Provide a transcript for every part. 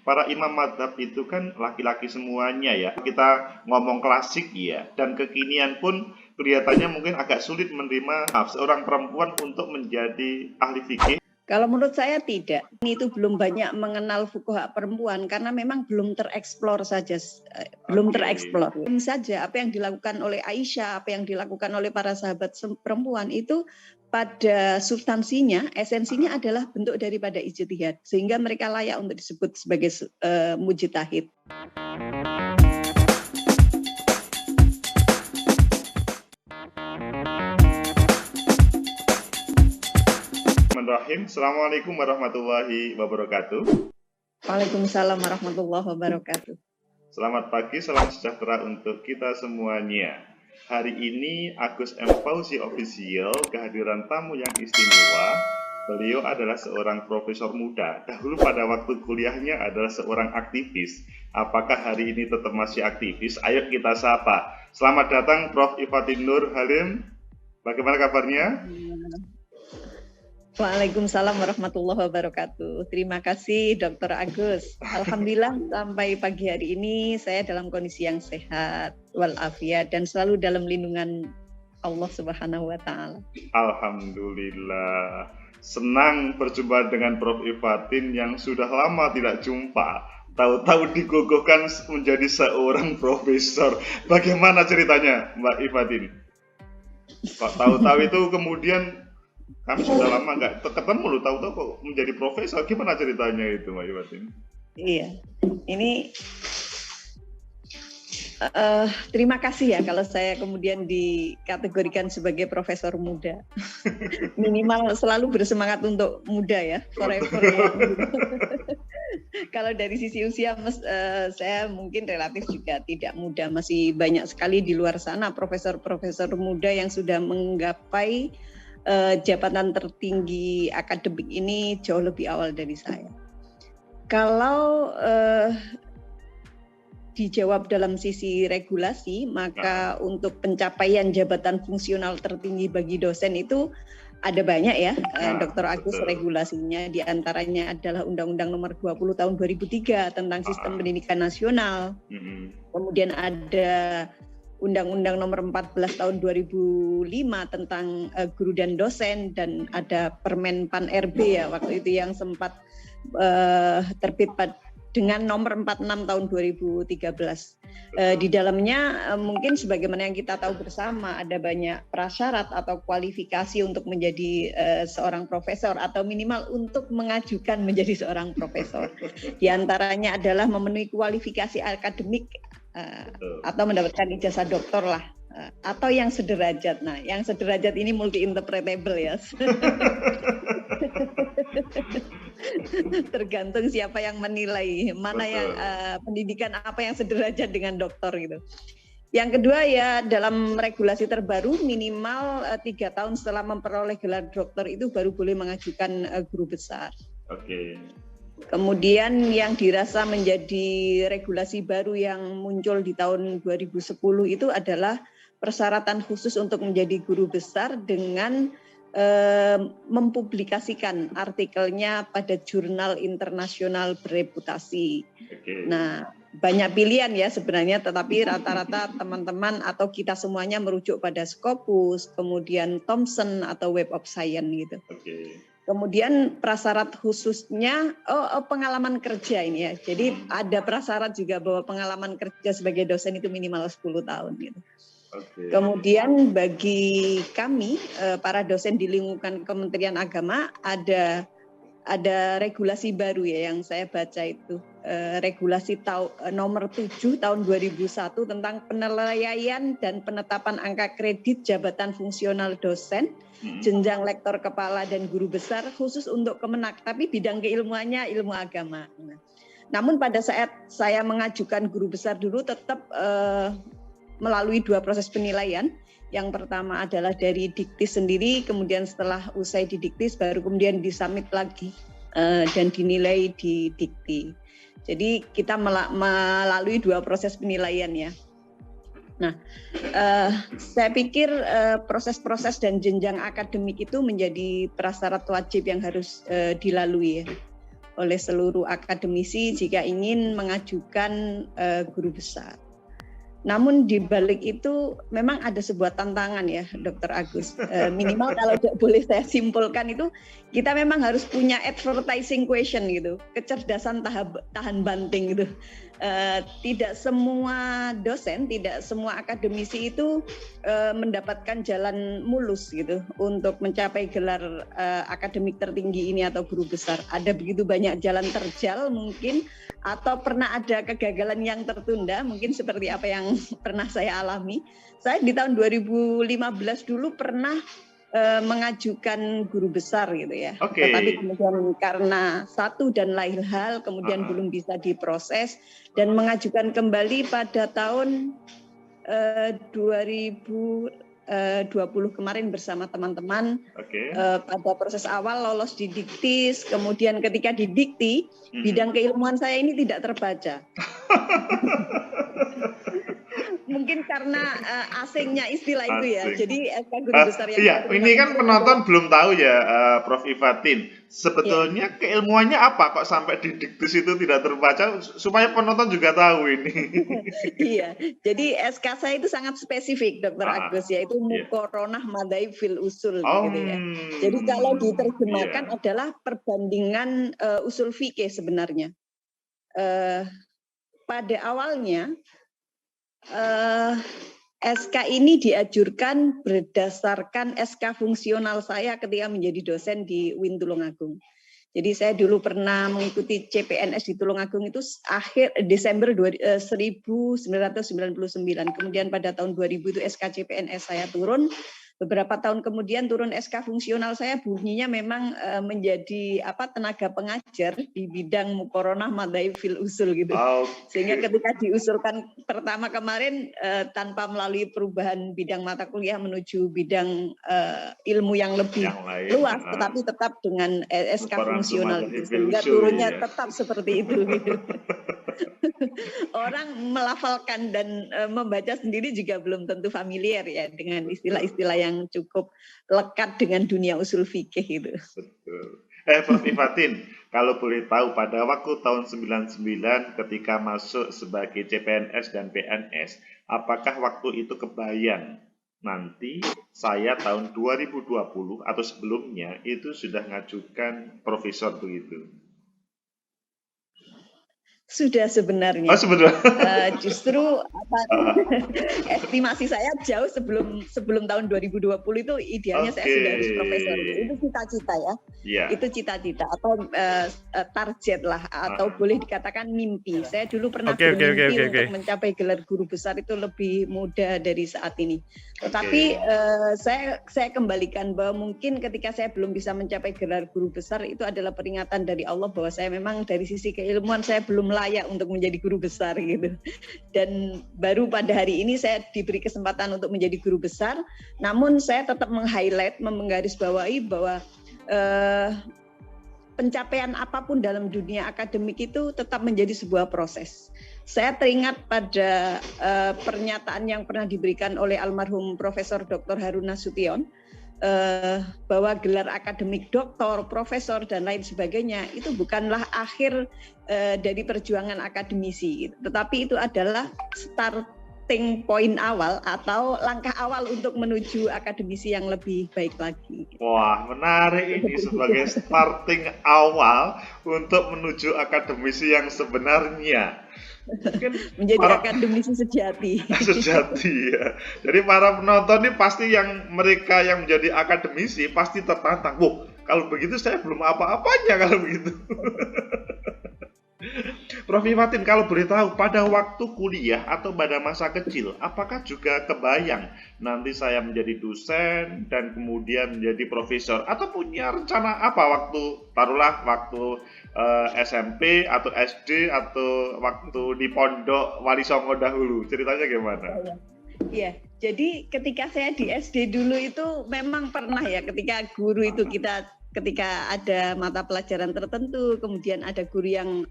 para imam madhab itu kan laki-laki semuanya ya. Kita ngomong klasik ya, dan kekinian pun kelihatannya mungkin agak sulit menerima seorang perempuan untuk menjadi ahli fikih. Kalau menurut saya tidak. Itu belum banyak mengenal fuqaha perempuan karena memang belum tereksplor saja, belum tereksplor. Belum saja apa yang dilakukan oleh Aisyah, apa yang dilakukan oleh para sahabat perempuan itu pada substansinya, esensinya adalah bentuk daripada ijtihad, sehingga mereka layak untuk disebut sebagai mujtahid. Assalamualaikum warahmatullahi wabarakatuh. Waalaikumsalam warahmatullahi wabarakatuh. Selamat pagi, salam sejahtera untuk kita semuanya. Hari ini Agus M. Fauzi Official kehadiran tamu yang istimewa. Beliau adalah seorang profesor muda. Dahulu pada waktu kuliahnya adalah seorang aktivis. Apakah hari ini tetap masih aktivis? Ayo kita sapa. Selamat datang Prof. Ifatin Nur Halim. Bagaimana kabarnya? Waalaikumsalam warahmatullahi wabarakatuh. Terima kasih Dr. Agus. Alhamdulillah sampai pagi hari ini saya dalam kondisi yang sehat walafiat dan selalu dalam lindungan Allah Subhanahu wa taala. Alhamdulillah. Senang berjumpa dengan Prof. Ifatin yang sudah lama tidak jumpa. Tahu-tahu diguguhkan menjadi seorang profesor. Bagaimana ceritanya, Mbak Ifatin? Tahu-tahu itu kemudian kami sudah lama nggak ketemu loh, tahu-tahu kok menjadi profesor. Gimana ceritanya itu, Mbak Ifatin? Iya, ini terima kasih ya kalau saya kemudian dikategorikan sebagai profesor muda. Minimal selalu bersemangat untuk muda ya, forever ya. Kalau dari sisi usia, saya mungkin relatif juga tidak muda. Masih banyak sekali di luar sana profesor-profesor muda yang sudah menggapai jabatan tertinggi akademik ini jauh lebih awal dari saya. Kalau dijawab dalam sisi regulasi, maka untuk pencapaian jabatan fungsional tertinggi bagi dosen itu ada banyak ya, Dr. Agus, regulasinya. Di antaranya adalah Undang-Undang Nomor 20 Tahun 2003 tentang Sistem Pendidikan Nasional. Kemudian ada Undang-Undang Nomor 14 Tahun 2005 tentang guru dan dosen, dan ada Permen Pan RB ya waktu itu yang sempat terbit dengan nomor 46 tahun 2013. Di dalamnya mungkin sebagaimana yang kita tahu bersama ada banyak prasyarat atau kualifikasi untuk menjadi seorang profesor atau minimal untuk mengajukan menjadi seorang profesor. Di antaranya adalah memenuhi kualifikasi akademik atau mendapatkan ijazah doktor lah, atau yang sederajat. Nah, yang sederajat ini multi interpretable ya. Tergantung siapa yang menilai mana yang pendidikan apa yang sederajat dengan doktor gitu. Yang kedua ya, dalam regulasi terbaru minimal 3 tahun setelah memperoleh gelar doktor itu baru boleh mengajukan guru besar. Oke. Kemudian yang dirasa menjadi regulasi baru yang muncul di tahun 2010 itu adalah persyaratan khusus untuk menjadi guru besar dengan mempublikasikan artikelnya pada jurnal internasional bereputasi. Nah, banyak pilihan ya sebenarnya, tetapi rata-rata teman-teman atau kita semuanya merujuk pada Scopus, kemudian Thomson atau Web of Science gitu. Kemudian prasyarat khususnya pengalaman kerja ini ya. Jadi ada prasyarat juga bahwa pengalaman kerja sebagai dosen itu minimal 10 tahun gitu. Kemudian bagi kami para dosen di lingkungan Kementerian Agama ada regulasi baru ya yang saya baca itu, regulasi nomor 7 tahun 2001 tentang penilaian dan penetapan angka kredit jabatan fungsional dosen, jenjang lektor kepala dan guru besar khusus untuk Kemenak, tapi bidang keilmuannya ilmu agama. Namun pada saat saya mengajukan guru besar dulu tetap melalui 2 proses penilaian. Yang pertama adalah dari Diktis sendiri, kemudian setelah usai di Diktis baru kemudian disubmit lagi dan dinilai di Dikti. Jadi kita melalui 2 proses penilaian ya. Nah, saya pikir proses-proses dan jenjang akademik itu menjadi prasyarat wajib yang harus dilalui ya. oleh seluruh akademisi jika ingin mengajukan guru besar. Namun di balik itu memang ada sebuah tantangan ya, Dr. Agus. Minimal kalau boleh saya simpulkan itu, kita memang harus punya advertising question gitu, kecerdasan tahan banting gitu. Tidak semua dosen, tidak semua akademisi itu mendapatkan jalan mulus gitu untuk mencapai gelar akademik tertinggi ini atau guru besar. Ada begitu banyak jalan terjal mungkin, atau pernah ada kegagalan yang tertunda, mungkin seperti apa yang pernah saya alami. Saya di tahun 2015 dulu pernah mengajukan guru besar gitu ya. Okay. Tetapi kemudian karena satu dan lain hal kemudian belum bisa diproses dan mengajukan kembali pada tahun 2020 kemarin bersama teman-teman. Pada proses awal lolos di Diktis, kemudian ketika di Dikti bidang keilmuan saya ini tidak terbaca. Mungkin karena asingnya istilah itu ya. Jadi SK Guru Besar yang iya, ini kan penonton belum tahu ya, Prof. Ifatin. Sebetulnya keilmuannya apa kok sampai di Diktis itu tidak terbaca, supaya penonton juga tahu ini. Iya, jadi SK saya itu sangat spesifik, Dr. Agus, yaitu Muqaronah Madhaib fil Usul gitu ya. Jadi kalau diterjemahkan adalah perbandingan usul fikih sebenarnya. Pada awalnya SK ini diajurkan berdasarkan SK fungsional saya ketika menjadi dosen di UIN Tulungagung. Jadi saya dulu pernah mengikuti CPNS di Tulungagung itu akhir Desember 1999. Kemudian pada tahun 2000 itu SK CPNS saya turun. Beberapa tahun kemudian turun SK fungsional saya, bunyinya memang menjadi tenaga pengajar di bidang Muqaronah Madhaib fil Usul gitu. Sehingga ketika diusulkan pertama kemarin tanpa melalui perubahan bidang mata kuliah menuju bidang ilmu yang lebih luas, tetapi tetap dengan SK fungsional itu, sehingga turunnya tetap seperti itu gitu. Orang melafalkan dan membaca sendiri juga belum tentu familiar ya dengan istilah-istilah yang cukup lekat dengan dunia usul fikih itu. Betul. Prof. Ifatin, kalau boleh tahu pada waktu tahun 99 ketika masuk sebagai CPNS dan PNS, apakah waktu itu kebayang nanti saya tahun 2020 atau sebelumnya itu sudah ngajukan profesor begitu? Sudah sebenarnya. Justru estimasi saya jauh sebelum tahun 2020 itu idealnya saya sudah harus profesor. Itu cita-cita ya. Itu cita-cita atau target lah, atau boleh dikatakan mimpi. Saya dulu pernah bermimpi untuk mencapai gelar guru besar itu lebih muda dari saat ini. Tetapi saya kembalikan bahwa mungkin ketika saya belum bisa mencapai gelar guru besar itu adalah peringatan dari Allah bahwa saya memang dari sisi keilmuan saya belum layak untuk menjadi guru besar gitu. Dan baru pada hari ini saya diberi kesempatan untuk menjadi guru besar, namun saya tetap meng-highlight, menggarisbawahi bahwa pencapaian apapun dalam dunia akademik itu tetap menjadi sebuah proses. Saya teringat pada pernyataan yang pernah diberikan oleh almarhum Profesor Dr. Harun Nasution, bahwa gelar akademik doktor, profesor, dan lain sebagainya itu bukanlah akhir dari perjuangan akademisi, tetapi itu adalah starting point awal atau langkah awal untuk menuju akademisi yang lebih baik lagi. Wah, menarik ini sebagai starting awal untuk menuju akademisi yang sebenarnya. Menjadi akademisi sejati. Sejati ya. Jadi para penonton ini pasti mereka yang menjadi akademisi pasti tertantang. Wah, kalau begitu saya belum apa-apanya kalau begitu. Prof. Ifatin, kalau boleh tahu pada waktu kuliah atau pada masa kecil, apakah juga kebayang nanti saya menjadi dosen dan kemudian menjadi profesor, atau punya rencana apa waktu SMP atau SD atau waktu di pondok Wali Songo dahulu? Ceritanya gimana? Iya, jadi ketika saya di SD dulu itu memang pernah ya, ketika guru itu kita ketika ada mata pelajaran tertentu, kemudian ada guru yang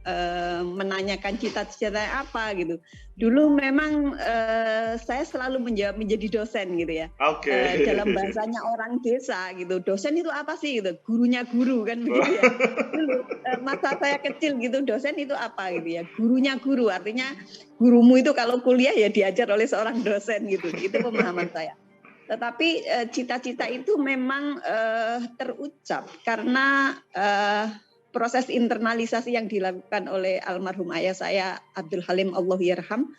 menanyakan cita-cita apa gitu. Dulu memang saya selalu menjawab menjadi dosen gitu ya. Dalam bahasanya orang desa gitu. Dosen itu apa sih gitu? Gurunya guru kan begitu ya. Dulu masa saya kecil gitu, dosen itu apa gitu ya? Gurunya guru, artinya gurumu itu kalau kuliah ya diajar oleh seorang dosen gitu. Itu pemahaman saya. Tetapi cita-cita itu memang terucap karena proses internalisasi yang dilakukan oleh almarhum ayah saya Abdul Halim Allahyarham.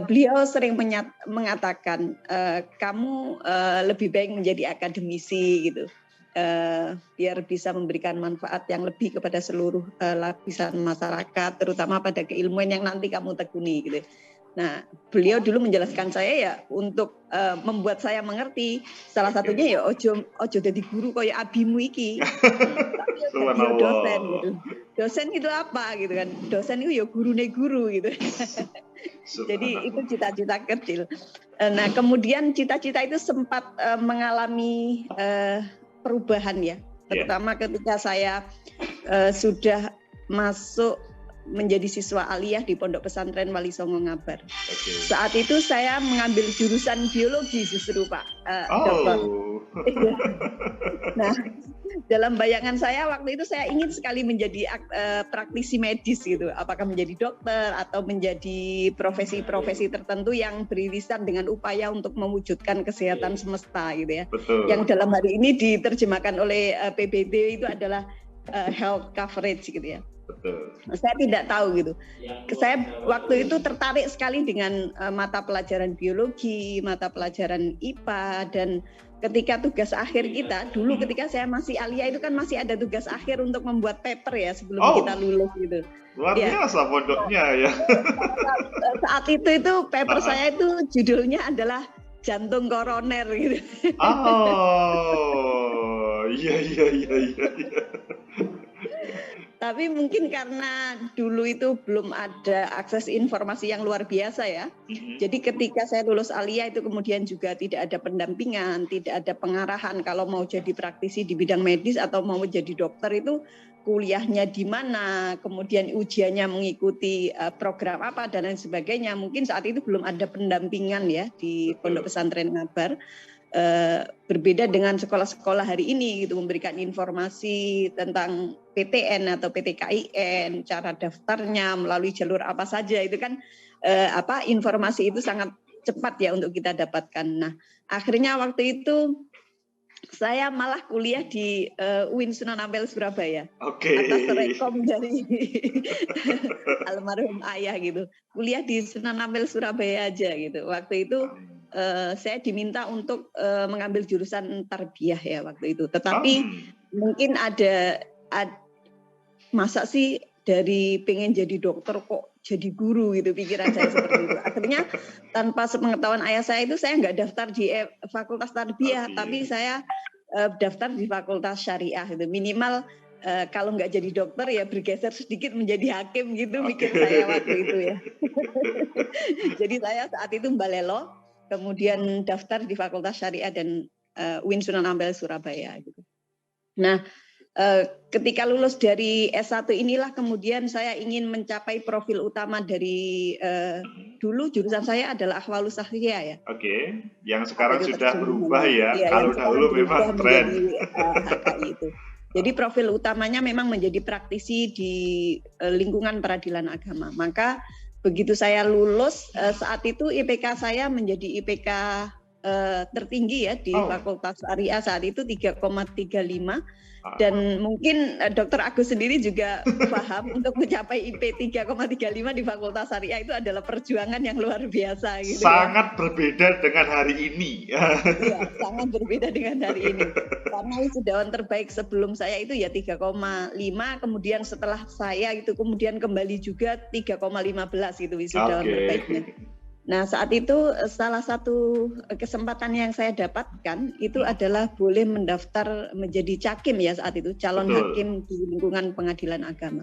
Beliau sering mengatakan kamu lebih baik menjadi akademisi gitu, biar bisa memberikan manfaat yang lebih kepada seluruh lapisan masyarakat, terutama pada keilmuan yang nanti kamu tekuni gitu. Nah, beliau dulu menjelaskan saya ya untuk membuat saya mengerti. Salah satunya ya ojo jadi guru kaya abimu iki. Tapi jadi dosen gitu. Dosen itu apa gitu kan? Dosen itu ya gurune guru gitu. Jadi itu cita-cita kecil. Nah, kemudian cita-cita itu sempat mengalami perubahan ya. Terutama ketika saya sudah masuk menjadi siswa aliyah di Pondok Pesantren Wali Songo Ngabar. Saat itu saya mengambil jurusan biologi justru Pak Dokter. Nah, dalam bayangan saya waktu itu saya ingin sekali menjadi praktisi medis gitu. Apakah menjadi dokter atau menjadi profesi-profesi tertentu yang beririsan dengan upaya untuk mewujudkan kesehatan semesta gitu ya. Betul. Yang dalam hari ini diterjemahkan oleh PBB itu adalah health coverage gitu ya. Betul. Saya tidak tahu gitu. Saya waktu itu tertarik sekali dengan mata pelajaran biologi, mata pelajaran IPA, dan ketika tugas akhir kita, dulu ketika saya masih aliyah itu kan masih ada tugas akhir untuk membuat paper ya sebelum kita lulus gitu. Luar biasa pondoknya ya. Saat itu paper saya itu judulnya adalah jantung koroner gitu. Iya. Tapi mungkin karena dulu itu belum ada akses informasi yang luar biasa ya. Jadi ketika saya lulus aliyah itu kemudian juga tidak ada pendampingan, tidak ada pengarahan kalau mau jadi praktisi di bidang medis atau mau jadi dokter itu kuliahnya di mana, kemudian ujiannya mengikuti program apa dan lain sebagainya. Mungkin saat itu belum ada pendampingan ya di Pondok Pesantren Ngabar. Berbeda dengan sekolah-sekolah hari ini gitu, memberikan informasi tentang PTN atau PTKIN, cara daftarnya melalui jalur apa saja itu kan informasi itu sangat cepat ya untuk kita dapatkan. Nah, akhirnya waktu itu saya malah kuliah di UIN Sunan Ampel Surabaya. Atas rekom dari almarhum ayah gitu. Kuliah di Sunan Ampel Surabaya aja gitu. Waktu itu saya diminta untuk mengambil jurusan tarbiyah ya waktu itu. Tetapi mungkin ada masa sih dari pengen jadi dokter kok jadi guru gitu pikiran saya seperti itu. Akhirnya tanpa sepengetahuan ayah saya itu saya nggak daftar di fakultas tarbiyah, tapi saya daftar di fakultas syariah itu. Minimal kalau nggak jadi dokter ya bergeser sedikit menjadi hakim gitu mikir saya waktu itu ya. Jadi saya saat itu mbalelo, kemudian daftar di Fakultas Syariah dan UIN Sunan Ampel Surabaya gitu. Nah, ketika lulus dari S1 inilah kemudian saya ingin mencapai profil utama dari dulu jurusan saya adalah Ahwalus Sahihah ya. Yang sekarang sudah berubah ya. Kalau dahulu memang tren. HKI itu. Jadi profil utamanya memang menjadi praktisi di lingkungan peradilan agama. Maka begitu saya lulus, saat itu IPK saya menjadi IPK tertinggi ya di Fakultas Syariah saat itu 3,35. Dan mungkin Dr. Agus sendiri juga paham untuk mencapai IP 3,35 di Fakultas Syariah itu adalah perjuangan yang luar biasa gitu. Sangat berbeda dengan hari ini. Iya, sangat berbeda dengan hari ini. Karena wisudawan terbaik sebelum saya itu ya 3,5, kemudian setelah saya itu kemudian kembali juga 3,15 itu wisudawan terbaiknya. Nah, saat itu salah satu kesempatan yang saya dapatkan itu adalah boleh mendaftar menjadi cakim ya saat itu, calon hakim di lingkungan pengadilan agama.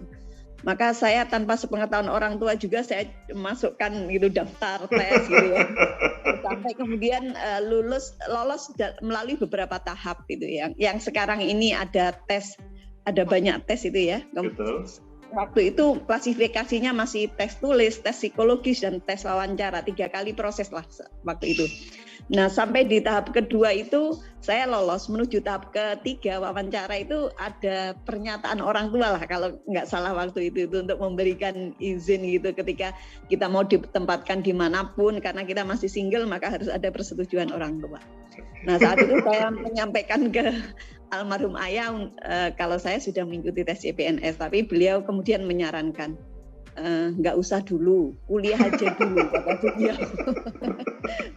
Maka saya tanpa sepengetahuan orang tua juga saya masukkan gitu daftar tes gitu ya. Sampai kemudian lolos melalui beberapa tahap gitu ya. Yang sekarang ini ada banyak tes itu ya. Betul. Waktu itu klasifikasinya masih tes tulis, tes psikologis, dan tes wawancara. 3 kali proses lah waktu itu. Nah, sampai di tahap kedua itu saya lolos. Menuju tahap ketiga wawancara itu ada pernyataan orang tua lah kalau nggak salah waktu itu untuk memberikan izin gitu ketika kita mau ditempatkan dimanapun, karena kita masih single maka harus ada persetujuan orang tua. Nah, saat itu saya menyampaikan ke almarhum ayah kalau saya sudah mengikuti tes CPNS, tapi beliau kemudian menyarankan nggak usah dulu, kuliah aja dulu kata beliau.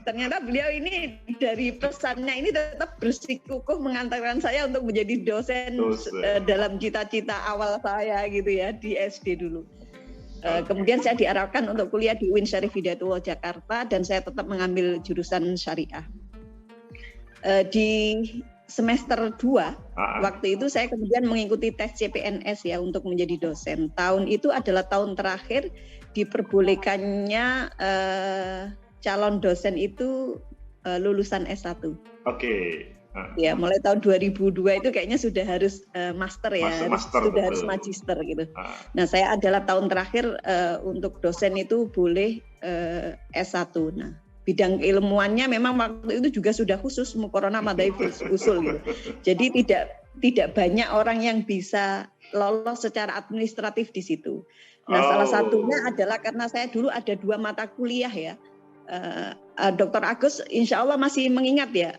Ternyata beliau ini dari pesannya ini tetap bersikukuh mengantarkan saya untuk menjadi dosen. Dalam cita-cita awal saya gitu ya di SD dulu. Kemudian saya diarahkan untuk kuliah di UIN Syarif Hidayatullah Jakarta dan saya tetap mengambil jurusan syariah. Di semester 2 waktu itu saya kemudian mengikuti tes CPNS ya untuk menjadi dosen. Tahun itu adalah tahun terakhir diperbolehkannya calon dosen itu lulusan S1. Oke. Ya, mulai tahun 2002 itu kayaknya sudah harus master ya, harus magister gitu. Nah, saya adalah tahun terakhir untuk dosen itu boleh S1. Nah, bidang ilmuannya memang waktu itu juga sudah khusus muqaronah madhhabi usul gitu. Jadi tidak banyak orang yang bisa lolos secara administratif di situ. Nah, salah satunya adalah karena saya dulu ada 2 mata kuliah ya. Dr. Agus insya Allah masih mengingat ya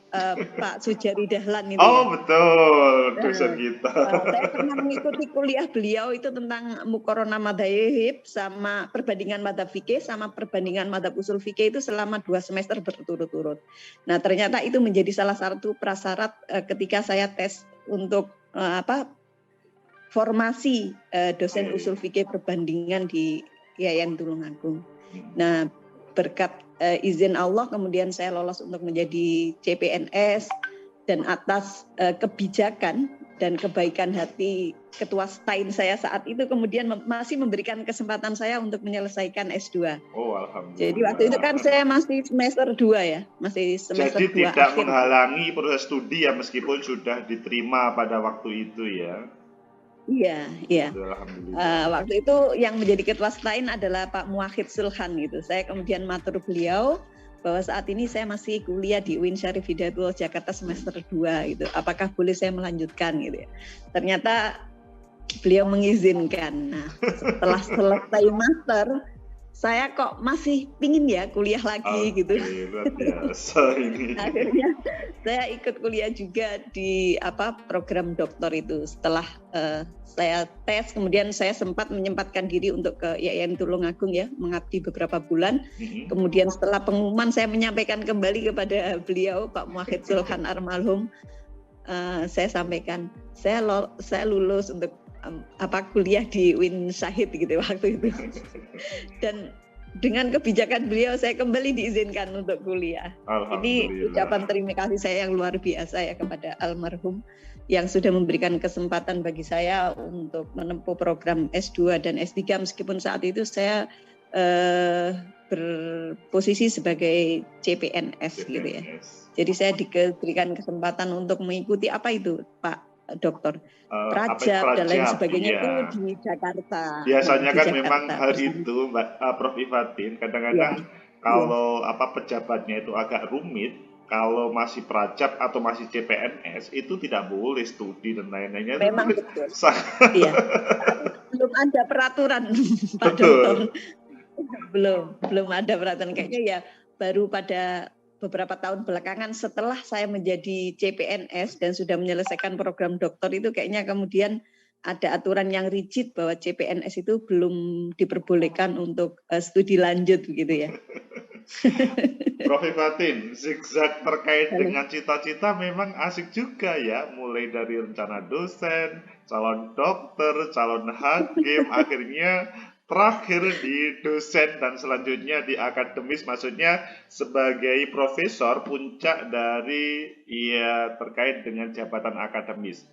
Pak Sujari Dahlan itu. Oh ya. Betul, dosen kita. Saya pernah mengikuti kuliah beliau itu tentang muqaronah madzhab sama perbandingan madzhab fikih sama perbandingan madzhab usul fikih itu selama 2 semester berturut-turut. Nah, ternyata itu menjadi salah satu prasyarat ketika saya tes untuk formasi dosen usul fikih perbandingan di Yayan Tulungagung. Nah, berkat izin Allah kemudian saya lolos untuk menjadi CPNS dan atas kebijakan dan kebaikan hati ketua STAIN saya saat itu kemudian masih memberikan kesempatan saya untuk menyelesaikan S2. Oh, alhamdulillah. Jadi waktu itu kan saya masih semester 2 ya, masih semester 2 akhir. Jadi tidak menghalangi proses studi ya meskipun sudah diterima pada waktu itu ya. Iya. Waktu itu yang menjadi ketua STAIN adalah Pak Muwahhid Sulhan gitu. Saya kemudian matur beliau bahwa saat ini saya masih kuliah di UIN Syarif Hidayatullah Jakarta semester 2 gitu. Apakah boleh saya melanjutkan gitu ya. Ternyata beliau mengizinkan. Nah, setelah selesai master saya kok masih pingin ya kuliah lagi gitu. Biasa ini. Akhirnya saya ikut kuliah juga di program doktor itu. Setelah saya tes, kemudian saya menyempatkan diri untuk ke Yayan Tulungagung ya, mengabdi beberapa bulan. Kemudian setelah pengumuman saya menyampaikan kembali kepada beliau Pak Muwahhid Sulhan almarhum. Saya sampaikan saya lulus untuk kuliah di UIN Syahid gitu waktu itu. Dan dengan kebijakan beliau saya kembali diizinkan untuk kuliah. Ini ucapan terima kasih saya yang luar biasa ya kepada almarhum yang sudah memberikan kesempatan bagi saya untuk menempuh program S2 dan S3 meskipun saat itu saya berposisi sebagai CPNS gitu ya. Jadi saya diberikan kesempatan untuk mengikuti apa itu Pak Dokter Prajab dan lain sebagainya itu di Jakarta. Biasanya kan Jakarta, memang hal itu Mbak Prof Ifatin kadang-kadang kalau pejabatnya itu agak rumit, kalau masih Prajab atau masih CPNS itu tidak boleh studi dan lain-lainnya. Memang betul. Iya. Belum ada peraturan Pak Dokter. Belum ada peraturan kayaknya ya baru pada beberapa tahun belakangan setelah saya menjadi CPNS dan sudah menyelesaikan program doktor itu kayaknya kemudian ada aturan yang rigid bahwa CPNS itu belum diperbolehkan untuk studi lanjut begitu ya. Prof Ifatin, zigzag terkait dengan cita-cita memang asik juga ya, mulai dari rencana dosen, calon dokter, calon hakim, akhirnya terakhir di dosen dan selanjutnya di akademis, maksudnya sebagai profesor puncak dari terkait dengan jabatan akademis.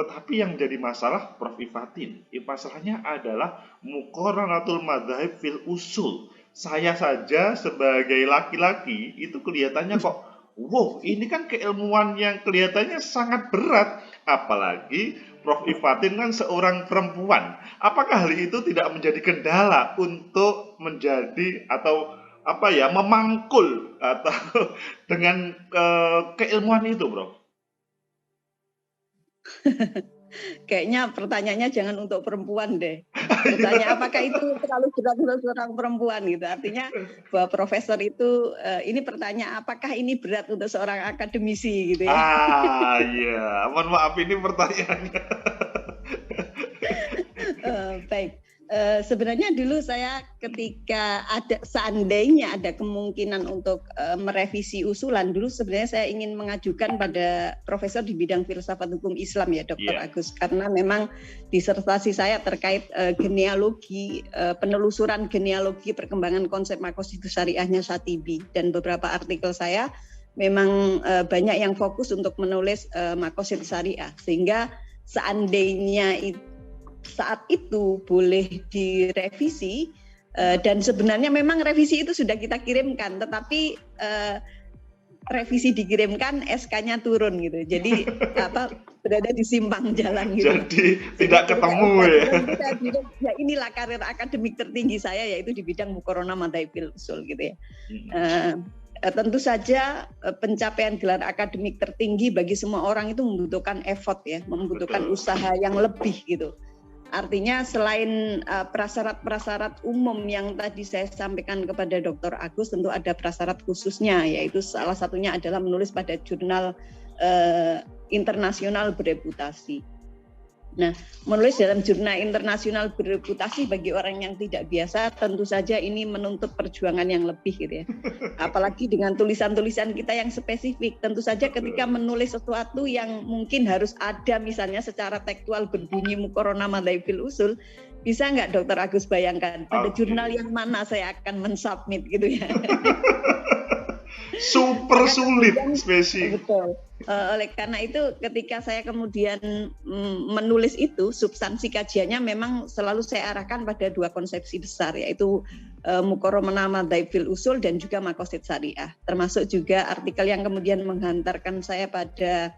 Tetapi yang jadi masalah Prof. Ifatin, masalahnya adalah muqaranatul madzhab fil usul. Saya saja sebagai laki-laki itu kelihatannya kok, wow, ini kan keilmuan yang kelihatannya sangat berat. Apalagi Prof. Ifatin kan seorang perempuan. Apakah hal itu tidak menjadi kendala untuk menjadi atau memangkul atau dengan keilmuan itu, Bro? Kayaknya pertanyaannya jangan untuk perempuan deh. Bertanya apakah itu terlalu berat untuk seorang perempuan gitu. Artinya bahwa profesor itu ini pertanyaan apakah ini berat untuk seorang akademisi gitu ya. Iya, mohon maaf ini pertanyaannya. Baik. Sebenarnya dulu saya ketika seandainya ada kemungkinan untuk merevisi usulan, dulu sebenarnya saya ingin mengajukan pada profesor di bidang filsafat hukum Islam ya Dr. Agus, karena memang disertasi saya terkait genealogi, penelusuran genealogi perkembangan konsep makositus syariahnya Shatibi, dan beberapa artikel saya memang banyak yang fokus untuk menulis makositus syariah, sehingga seandainya saat itu boleh direvisi, dan sebenarnya memang revisi itu sudah kita kirimkan, tetapi revisi dikirimkan SK-nya turun gitu, jadi berada di simpang jalan gitu. Jadi tidak ketemu ya. Ya inilah karir akademik tertinggi saya, yaitu di bidang muqaranah madzhab fil usul gitu ya. Tentu saja pencapaian gelar akademik tertinggi bagi semua orang itu membutuhkan effort ya, membutuhkan usaha yang lebih gitu. Artinya selain prasyarat-prasyarat umum yang tadi saya sampaikan kepada Dr. Agus, tentu ada prasyarat khususnya, yaitu salah satunya adalah menulis pada jurnal internasional bereputasi. Nah, menulis dalam jurnal internasional bereputasi bagi orang yang tidak biasa, tentu saja ini menuntut perjuangan yang lebih gitu ya. Apalagi dengan tulisan-tulisan kita yang spesifik, tentu saja ketika menulis sesuatu yang mungkin harus ada misalnya secara tekstual berbunyi muqaranah madzhab fil usul, bisa nggak Dr. Agus bayangkan pada jurnal yang mana saya akan mensubmit gitu ya. Super sulit spesifik. Betul. Oleh karena itu ketika saya kemudian menulis itu, substansi kajiannya memang selalu saya arahkan pada dua konsepsi besar, yaitu muqaranah madzhab fil usul dan juga maqasid syariah. Termasuk juga artikel yang kemudian menghantarkan saya pada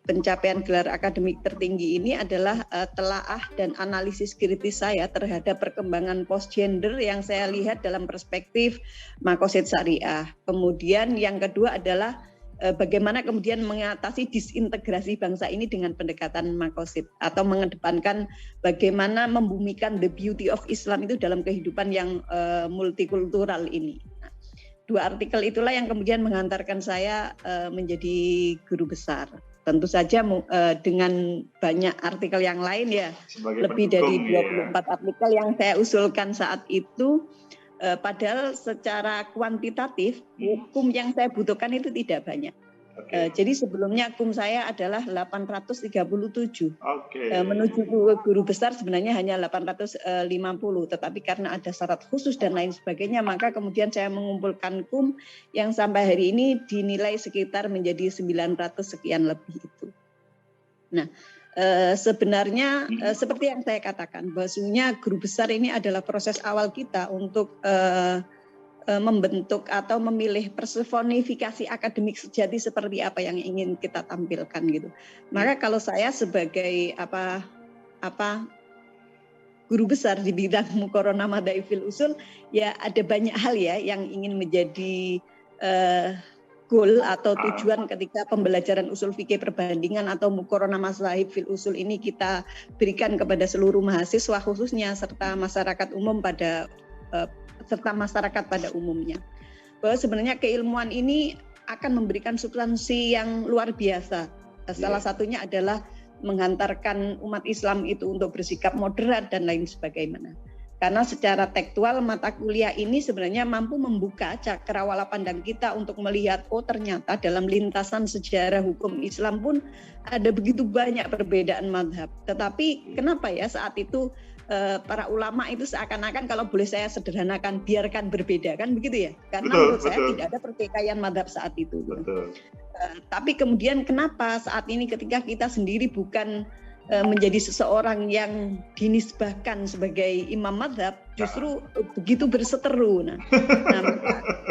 pencapaian gelar akademik tertinggi ini adalah telaah dan analisis kritis saya terhadap perkembangan postgender yang saya lihat dalam perspektif maqasid syariah. Kemudian yang kedua adalah bagaimana kemudian mengatasi disintegrasi bangsa ini dengan pendekatan maqasid, atau mengedepankan bagaimana membumikan the beauty of Islam itu dalam kehidupan yang multikultural ini. Dua artikel itulah yang kemudian menghantarkan saya menjadi guru besar. Tentu saja dengan banyak artikel yang lain ya, lebih dari 24 artikel yang saya usulkan saat itu, padahal secara kuantitatif hukum yang saya butuhkan itu tidak banyak. Jadi sebelumnya hukum saya adalah 837. Menuju guru besar sebenarnya hanya 850, tetapi karena ada syarat khusus dan lain sebagainya, maka kemudian saya mengumpulkan hukum yang sampai hari ini dinilai sekitar menjadi 900 sekian lebih itu. Nah, sebenarnya seperti yang saya katakan, bahwasanya guru besar ini adalah proses awal kita untuk membentuk atau memilih personifikasi akademik sejati seperti apa yang ingin kita tampilkan gitu. Maka kalau saya sebagai guru besar di bidang muqaranah madzhab fil usul, ya ada banyak hal ya yang ingin menjadi goal atau tujuan ketika pembelajaran usul fikih perbandingan atau muqaranah madzhab fil usul ini kita berikan kepada seluruh mahasiswa khususnya serta masyarakat umum serta masyarakat pada umumnya, bahwa sebenarnya keilmuan ini akan memberikan substansi yang luar biasa. Salah satunya adalah menghantarkan umat Islam itu untuk bersikap moderat dan lain sebagainya. Karena secara tekstual mata kuliah ini sebenarnya mampu membuka cakrawala pandang kita untuk melihat, oh ternyata dalam lintasan sejarah hukum Islam pun ada begitu banyak perbedaan mazhab. Tetapi kenapa ya saat itu para ulama itu seakan-akan, kalau boleh saya sederhanakan, biarkan berbeda, kan begitu ya? Karena menurut saya tidak ada pertikaian mazhab saat itu. Tapi kemudian kenapa saat ini ketika kita sendiri bukan menjadi seseorang yang dinisbahkan sebagai imam mazhab, justru begitu berseteru. Nah,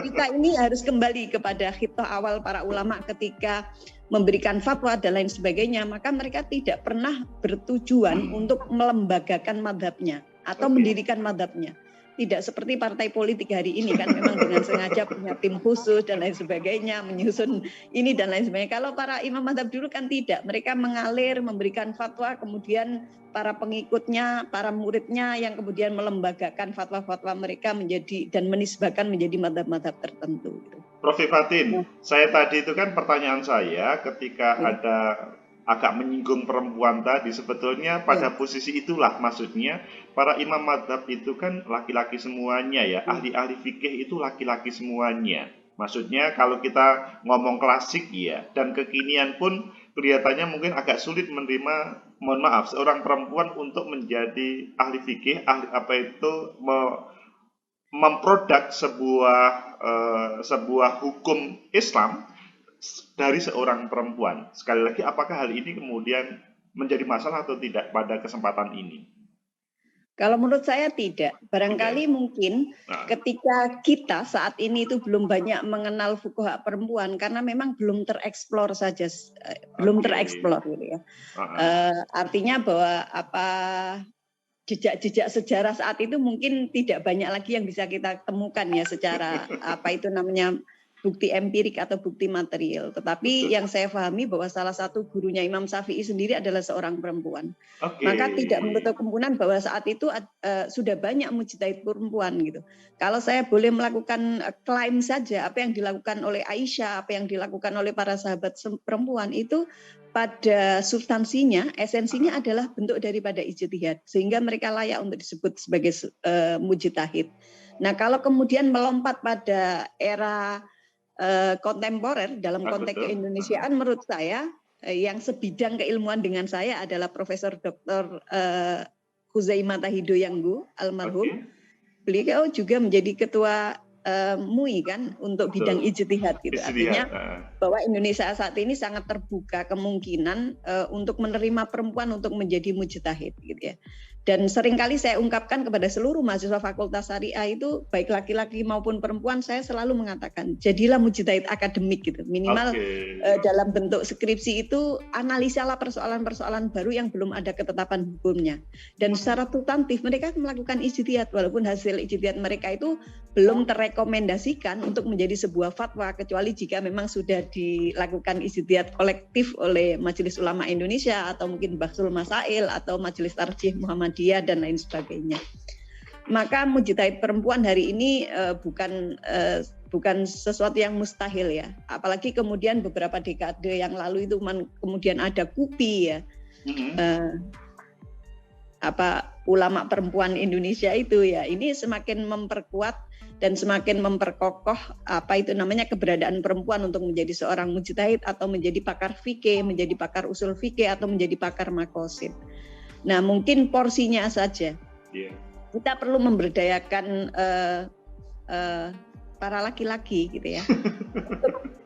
kita ini harus kembali kepada khitah awal para ulama ketika memberikan fatwa dan lain sebagainya, maka mereka tidak pernah bertujuan untuk melembagakan mazhabnya atau mendirikan mazhabnya. Tidak seperti partai politik hari ini kan memang dengan sengaja punya tim khusus dan lain sebagainya, menyusun ini dan lain sebagainya. Kalau para imam mazhab dulu kan tidak, mereka mengalir, memberikan fatwa, kemudian para pengikutnya, para muridnya yang kemudian melembagakan fatwa-fatwa mereka menjadi dan menisbahkan menjadi mazhab-mazhab tertentu. Prof. Ifatin, saya tadi itu kan pertanyaan saya ketika ada agak menyinggung perempuan tadi, sebetulnya pada posisi itulah maksudnya para imam mazhab itu kan laki-laki semuanya ya, ahli-ahli fikih itu laki-laki semuanya. Maksudnya kalau kita ngomong klasik ya, dan kekinian pun kelihatannya mungkin agak sulit menerima, mohon maaf, seorang perempuan untuk menjadi ahli fikih, memproduk sebuah hukum Islam dari seorang perempuan. Sekali lagi, apakah hal ini kemudian menjadi masalah atau tidak pada kesempatan ini? Kalau menurut saya tidak. Barangkali mungkin ketika kita saat ini itu belum banyak mengenal fuqaha perempuan karena memang belum tereksplor saja, belum tereksplor gitu ya. Artinya bahwa jejak-jejak sejarah saat itu mungkin tidak banyak lagi yang bisa kita temukan ya secara bukti empirik atau bukti material. Tetapi yang saya pahami bahwa salah satu gurunya Imam Syafi'i sendiri adalah seorang perempuan. Maka tidak menutup kemungkinan bahwa saat itu sudah banyak mujtahid perempuan gitu. Kalau saya boleh melakukan klaim saja, apa yang dilakukan oleh Aisyah, apa yang dilakukan oleh para sahabat perempuan itu pada substansinya, esensinya adalah bentuk daripada ijtihad, sehingga mereka layak untuk disebut sebagai mujtahid. Nah, kalau kemudian melompat pada era kontemporer dalam konteks keindonesiaan, menurut saya yang sebidang keilmuan dengan saya adalah Profesor Dr. Huzaimah Hidoyanggu almarhum. Beliau juga menjadi ketua MUI kan untuk bidang ijtihad gitu. Artinya bahwa Indonesia saat ini sangat terbuka kemungkinan untuk menerima perempuan untuk menjadi mujtahid gitu ya. Dan seringkali saya ungkapkan kepada seluruh mahasiswa Fakultas Syariah itu baik laki-laki maupun perempuan, saya selalu mengatakan jadilah mujtahid akademik gitu. Minimal dalam bentuk skripsi itu analisalah persoalan-persoalan baru yang belum ada ketetapan hukumnya. Dan secara substantif mereka melakukan ijtihad walaupun hasil ijtihad mereka itu belum terrekomendasikan untuk menjadi sebuah fatwa kecuali jika memang sudah dilakukan ijtihad kolektif oleh Majelis Ulama Indonesia atau mungkin Bahsul Masail atau Majelis Tarjih Muhammadiyah dan lain sebagainya. Maka mujtahid perempuan hari ini bukan sesuatu yang mustahil ya. Apalagi kemudian beberapa dekade yang lalu itu kemudian ada KUPI ya. Ulama perempuan Indonesia itu ya. Ini semakin memperkuat dan semakin memperkokoh keberadaan perempuan untuk menjadi seorang mujtahid atau menjadi pakar fikih, menjadi pakar usul fikih atau menjadi pakar maqasid. Nah, mungkin porsinya saja. Kita perlu memberdayakan para laki-laki gitu ya.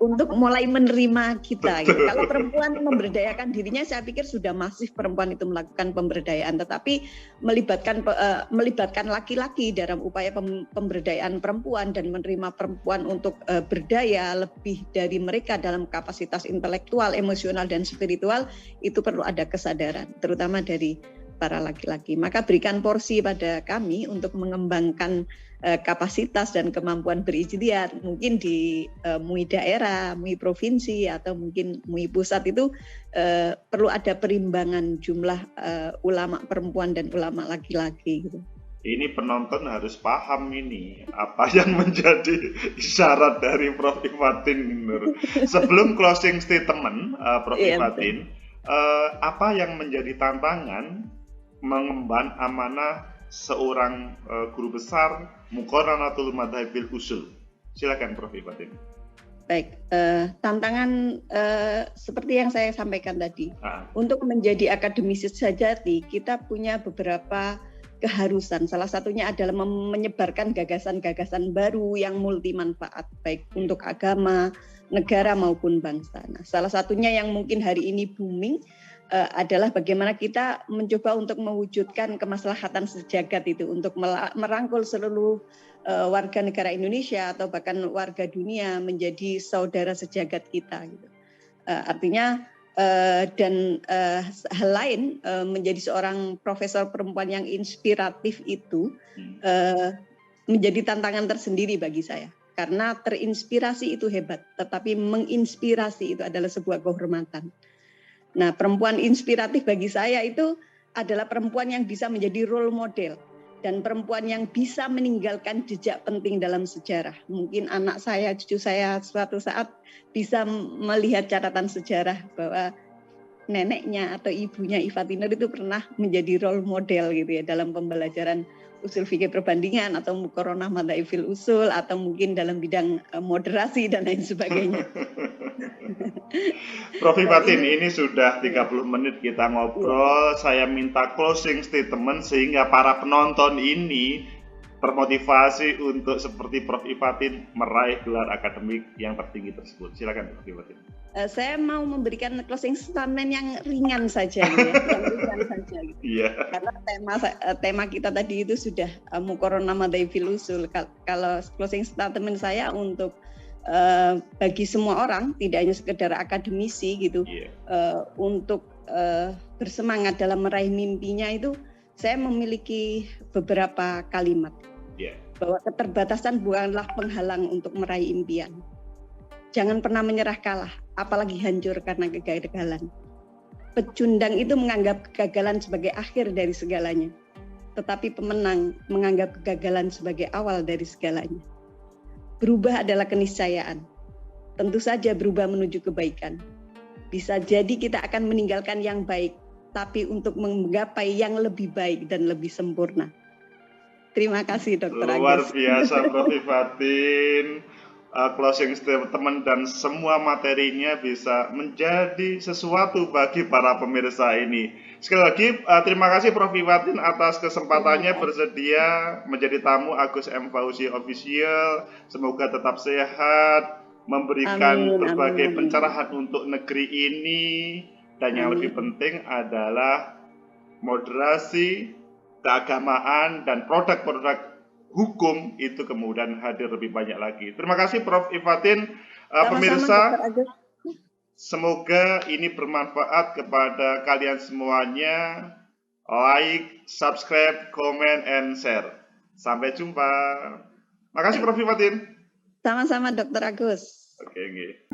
Untuk mulai menerima kita gitu. Kalau perempuan memberdayakan dirinya, saya pikir sudah masif perempuan itu melakukan pemberdayaan, tetapi melibatkan laki-laki dalam upaya pemberdayaan perempuan dan menerima perempuan untuk berdaya lebih dari mereka dalam kapasitas intelektual, emosional dan spiritual, itu perlu ada kesadaran terutama dari para laki-laki. Maka berikan porsi pada kami untuk mengembangkan kapasitas dan kemampuan berijtihad. Mungkin di MUI daerah, MUI provinsi atau mungkin MUI pusat itu perlu ada perimbangan jumlah ulama perempuan dan ulama laki-laki gitu. Ini penonton harus paham ini apa yang menjadi isyarat dari Prof. Ifatin. Sebelum closing statement, Prof. Ifatin, apa yang menjadi tantangan mengemban amanah seorang guru besar Muqarranatul Madhabil Usul? Silakan Prof. Ifatin. Baik, tantangan seperti yang saya sampaikan tadi, untuk menjadi akademisi sejati kita punya beberapa keharusan. Salah satunya adalah menyebarkan gagasan-gagasan baru yang multi manfaat, baik untuk agama negara maupun bangsa. Nah, salah satunya yang mungkin hari ini booming adalah bagaimana kita mencoba untuk mewujudkan kemaslahatan sejagat itu, untuk merangkul seluruh warga negara Indonesia atau bahkan warga dunia menjadi saudara sejagat kita. Gitu. Artinya hal lain menjadi seorang profesor perempuan yang inspiratif itu menjadi tantangan tersendiri bagi saya. Karena terinspirasi itu hebat, tetapi menginspirasi itu adalah sebuah kehormatan. Nah, perempuan inspiratif bagi saya itu adalah perempuan yang bisa menjadi role model dan perempuan yang bisa meninggalkan jejak penting dalam sejarah. Mungkin anak saya, cucu saya suatu saat bisa melihat catatan sejarah bahwa neneknya atau ibunya Ifatin Nur itu pernah menjadi role model gitu ya dalam pembelajaran usul fikih perbandingan atau muqaronah madhaifil usul atau mungkin dalam bidang moderasi dan lain sebagainya. Prof. Ifatin, ini sudah 30 menit kita ngobrol. Saya minta closing statement sehingga para penonton ini termotivasi untuk seperti Prof. Ifatin meraih gelar akademik yang tertinggi tersebut. Silakan Prof. Ifatin. Saya mau memberikan closing statement yang ringan saja, gitu ya. Yang ringan saja. Gitu. Yeah. Karena tema kita tadi itu sudah muqaronah madhaifil usul. Kalau closing statement saya untuk bagi semua orang, tidak hanya sekedar akademisi gitu, untuk bersemangat dalam meraih mimpinya itu, saya memiliki beberapa kalimat. Bahwa keterbatasan bukanlah penghalang untuk meraih impian. Jangan pernah menyerah kalah, apalagi hancur karena kegagalan. Pecundang itu menganggap kegagalan sebagai akhir dari segalanya. Tetapi pemenang menganggap kegagalan sebagai awal dari segalanya. Berubah adalah keniscayaan. Tentu saja berubah menuju kebaikan. Bisa jadi kita akan meninggalkan yang baik, tapi untuk menggapai yang lebih baik dan lebih sempurna. Terima kasih Dr. Agus. Luar biasa Prof. Ifatin. Closing statement dan semua materinya bisa menjadi sesuatu bagi para pemirsa ini. Sekali lagi terima kasih Prof. Ifatin atas kesempatannya bersedia menjadi tamu Agus M. Fauzi Official. Semoga tetap sehat, memberikan berbagai pencerahan untuk negeri ini, dan yang lebih penting adalah moderasi, keagamaan, dan produk-produk hukum itu kemudian hadir lebih banyak lagi. Terima kasih Prof. Ifatin. Pemirsa, semoga ini bermanfaat kepada kalian semuanya. Like, subscribe, comment, and share. Sampai jumpa. Makasih Prof. Ifatin. Sama-sama Dr. Agus. Oke.